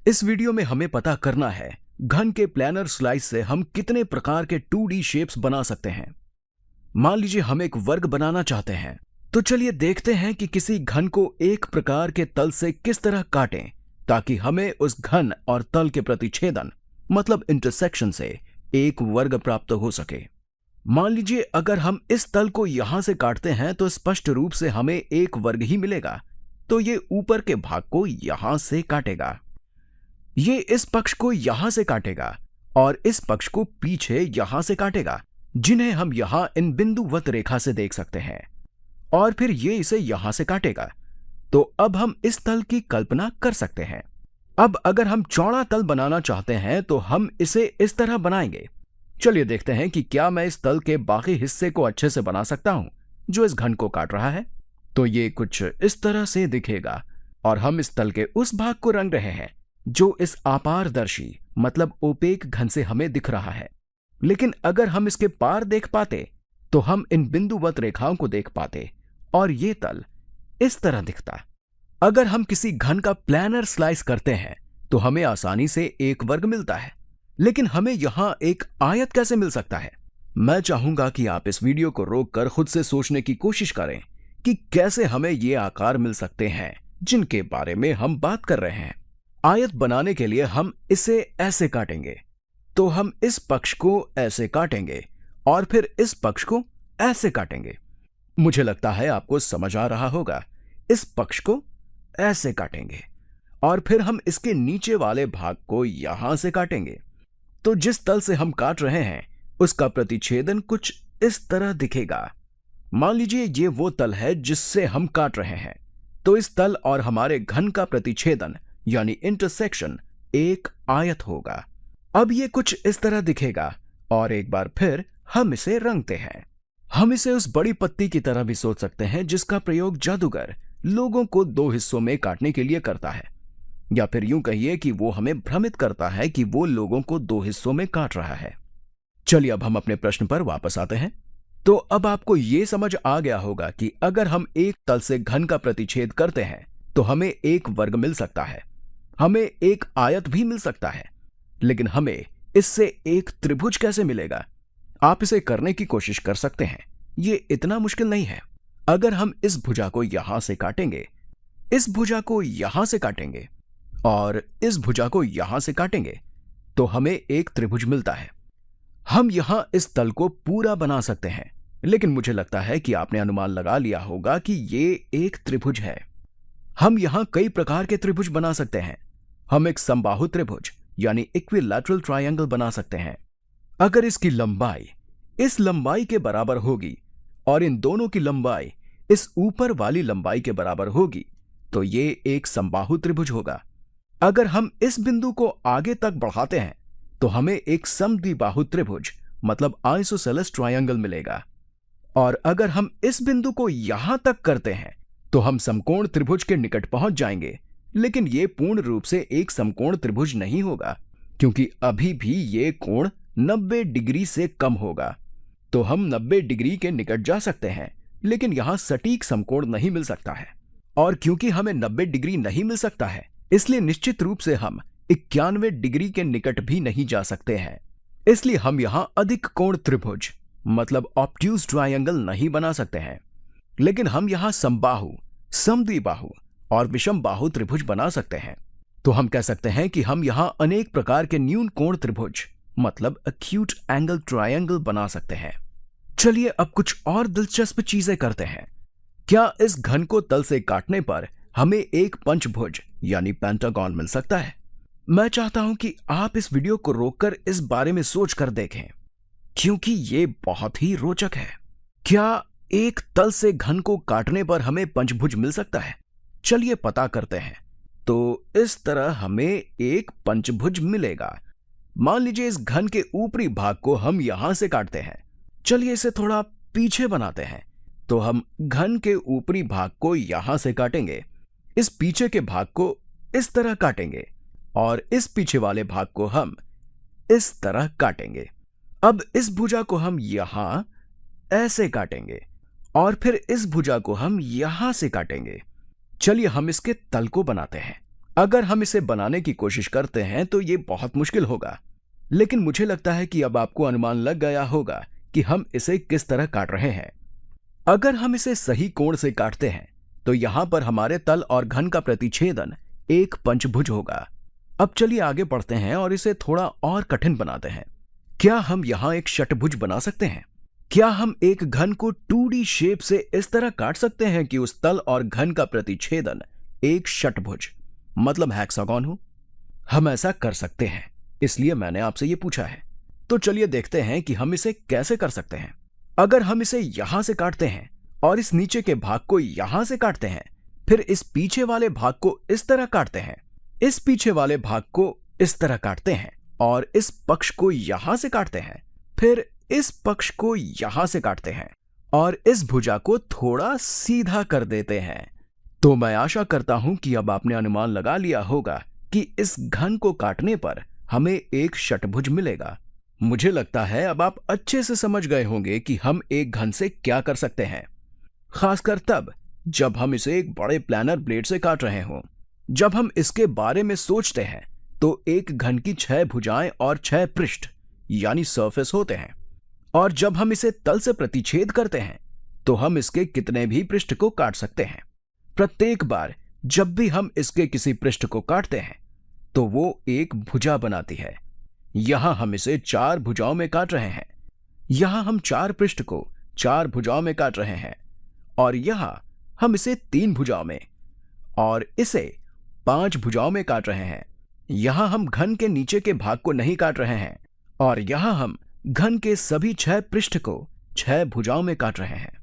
इस वीडियो में हमें पता करना है घन के प्लानर स्लाइस से हम कितने प्रकार के 2D शेप्स बना सकते हैं। मान लीजिए हम एक वर्ग बनाना चाहते हैं, तो चलिए देखते हैं कि किसी घन को एक प्रकार के तल से किस तरह काटें ताकि हमें उस घन और तल के प्रतिच्छेदन मतलब इंटरसेक्शन से एक वर्ग प्राप्त हो सके। मान लीजिए अगर हम इस तल को यहां से काटते हैं तो स्पष्ट रूप से हमें एक वर्ग ही मिलेगा, तो ये ऊपर के भाग को यहां से काटेगा, ये इस पक्ष को यहां से काटेगा और इस पक्ष को पीछे यहां से काटेगा, जिन्हें हम यहां इन बिंदुवत रेखा से देख सकते हैं, और फिर ये इसे यहां से काटेगा। तो अब हम इस तल की कल्पना कर सकते हैं। अब अगर हम चौड़ा तल बनाना चाहते हैं तो हम इसे इस तरह बनाएंगे। चलिए देखते हैं कि क्या मैं इस तल के बाकी हिस्से को अच्छे से बना सकता हूं जो इस घन को काट रहा है। तो ये कुछ इस तरह से दिखेगा और हम इस तल के उस भाग को रंग रहे हैं जो इस अपारदर्शी मतलब ओपेक घन से हमें दिख रहा है। लेकिन अगर हम इसके पार देख पाते तो हम इन बिंदुवत रेखाओं को देख पाते और ये तल इस तरह दिखता। अगर हम किसी घन का प्लानर स्लाइस करते हैं तो हमें आसानी से एक वर्ग मिलता है, लेकिन हमें यहां एक आयत कैसे मिल सकता है? मैं चाहूंगा कि आप इस वीडियो को रोककर खुद से सोचने की कोशिश करें कि कैसे हमें ये आकार मिल सकते हैं जिनके बारे में हम बात कर रहे हैं। आयत बनाने के लिए हम इसे ऐसे काटेंगे, तो हम इस पक्ष को ऐसे काटेंगे और फिर इस पक्ष को ऐसे काटेंगे। मुझे लगता है आपको समझ आ रहा होगा। इस पक्ष को ऐसे काटेंगे और फिर हम इसके नीचे वाले भाग को यहां से काटेंगे। तो जिस तल से हम काट रहे हैं उसका प्रतिच्छेदन कुछ इस तरह दिखेगा। मान लीजिए ये वो तल है जिससे हम काट रहे हैं, तो इस तल और हमारे घन का प्रतिच्छेदन यानी इंटरसेक्शन एक आयत होगा। अब ये कुछ इस तरह दिखेगा और एक बार फिर हम इसे रंगते हैं। हम इसे उस बड़ी पत्ती की तरह भी सोच सकते हैं जिसका प्रयोग जादूगर लोगों को दो हिस्सों में काटने के लिए करता है, या फिर यूं कहिए कि वो हमें भ्रमित करता है कि वो लोगों को दो हिस्सों में काट रहा है। चलिए अब हम अपने प्रश्न पर वापस आते हैं। तो अब आपको यह समझ आ गया होगा कि अगर हम एक तल से घन का प्रतिच्छेद करते हैं तो हमें एक वर्ग मिल सकता है, हमें एक आयत भी मिल सकता है, लेकिन हमें इससे एक त्रिभुज कैसे मिलेगा? आप इसे करने की कोशिश कर सकते हैं, ये इतना मुश्किल नहीं है। अगर हम इस भुजा को यहां से काटेंगे, इस भुजा को यहां से काटेंगे और इस भुजा को यहां से काटेंगे तो हमें एक त्रिभुज मिलता है। हम यहां इस तल को पूरा बना सकते हैं, लेकिन मुझे लगता है कि आपने अनुमान लगा लिया होगा कि ये एक त्रिभुज है। हम यहां कई प्रकार के त्रिभुज बना सकते हैं। हम एक समबाहु त्रिभुज यानी इक्विलैटरल ट्रायंगल बना सकते हैं। अगर इसकी लंबाई इस लंबाई के बराबर होगी और इन दोनों की लंबाई इस ऊपर वाली लंबाई के बराबर होगी तो ये एक समबाहु त्रिभुज होगा। अगर हम इस बिंदु को आगे तक बढ़ाते हैं तो हमें एक समद्विबाहु त्रिभुज मतलब आइसोसेलेस ट्रायंगल मिलेगा, और अगर हम इस बिंदु को यहां तक करते हैं तो हम समकोण त्रिभुज के निकट पहुंच जाएंगे, लेकिन यह पूर्ण रूप से एक समकोण त्रिभुज नहीं होगा क्योंकि अभी भी ये कोण 90 डिग्री से कम होगा। तो हम 90 डिग्री के निकट जा सकते हैं, लेकिन यहां सटीक समकोण नहीं मिल सकता है, और क्योंकि हमें 90 डिग्री नहीं मिल सकता है इसलिए निश्चित रूप से हम 91 डिग्री के निकट भी नहीं जा सकते हैं। इसलिए हम यहां अधिक कोण त्रिभुज मतलब ऑब्ट्यूज ट्रायंगल नहीं बना सकते हैं, लेकिन हम यहां समबाहु, समद्विबाहु और विषम बाहु त्रिभुज बना सकते हैं। तो हम कह सकते हैं कि हम यहां अनेक प्रकार के न्यून कोण त्रिभुज मतलब एक्यूट एंगल ट्रायंगल बना सकते हैं। चलिए अब कुछ और दिलचस्प चीजें करते हैं। क्या इस घन को तल से काटने पर हमें एक पंचभुज यानी पेंटागन मिल सकता है? मैं चाहता हूं कि आप इस वीडियो को रोककर इस बारे में सोचकर देखें, क्योंकि यह बहुत ही रोचक है। क्या एक तल से घन को काटने पर हमें पंचभुज मिल सकता है? चलिए पता करते हैं। तो इस तरह हमें एक पंचभुज मिलेगा। मान लीजिए इस घन के ऊपरी भाग को हम यहां से काटते हैं। चलिए इसे थोड़ा पीछे बनाते हैं। तो हम घन के ऊपरी भाग को यहां से काटेंगे, इस पीछे के भाग को इस तरह काटेंगे और इस पीछे वाले भाग को हम इस तरह काटेंगे। अब इस भुजा को हम यहां ऐसे काटेंगे और फिर इस भुजा को हम यहां से काटेंगे। चलिए हम इसके तल को बनाते हैं। अगर हम इसे बनाने की कोशिश करते हैं तो ये बहुत मुश्किल होगा, लेकिन मुझे लगता है कि अब आपको अनुमान लग गया होगा कि हम इसे किस तरह काट रहे हैं। अगर हम इसे सही कोण से काटते हैं तो यहां पर हमारे तल और घन का प्रतिच्छेदन एक पंचभुज होगा। अब चलिए आगे बढ़ते हैं और इसे थोड़ा और कठिन बनाते हैं। क्या हम यहां एक षटभुज बना सकते हैं? क्या हम एक घन को 2D शेप से इस तरह काट सकते हैं कि उस तल और घन का प्रतिच्छेदन एक षटभुज मतलब हेक्सागोन हो? हम ऐसा कर सकते हैं, इसलिए मैंने आपसे यह पूछा है। तो चलिए देखते हैं कि हम इसे कैसे कर सकते हैं। अगर हम इसे यहां से काटते हैं और इस नीचे के भाग को यहां से काटते हैं, फिर इस पीछे वाले भाग को इस तरह काटते हैं, इस पीछे वाले भाग को इस तरह काटते हैं और इस पक्ष को यहां से काटते हैं, फिर इस पक्ष को यहां से काटते हैं और इस भुजा को थोड़ा सीधा कर देते हैं, तो मैं आशा करता हूं कि अब आपने अनुमान लगा लिया होगा कि इस घन को काटने पर हमें एक षटभुज मिलेगा। मुझे लगता है अब आप अच्छे से समझ गए होंगे कि हम एक घन से क्या कर सकते हैं, खासकर तब जब हम इसे एक बड़े प्लानर ब्लेड से काट रहे हों। जब हम इसके बारे में सोचते हैं तो एक घन की 6 भुजाएं और 6 पृष्ठ यानी सरफेस होते हैं, और जब हम इसे तल से प्रतिच्छेद करते हैं तो हम इसके कितने भी पृष्ठ को काट सकते हैं। प्रत्येक बार जब भी हम इसके किसी पृष्ठ को काटते हैं तो वो एक भुजा बनाती है। यहां हम इसे 4 भुजाओं में काट रहे हैं, यहां हम 4 पृष्ठ को 4 भुजाओं में काट रहे हैं, और यहां हम इसे 3 भुजाओं में और इसे 5 भुजाओं में काट रहे हैं। यहां हम घन के नीचे के भाग को नहीं काट रहे हैं और यहां हम घन के सभी 6 पृष्ठ को 6 भुजाओं में काट रहे हैं।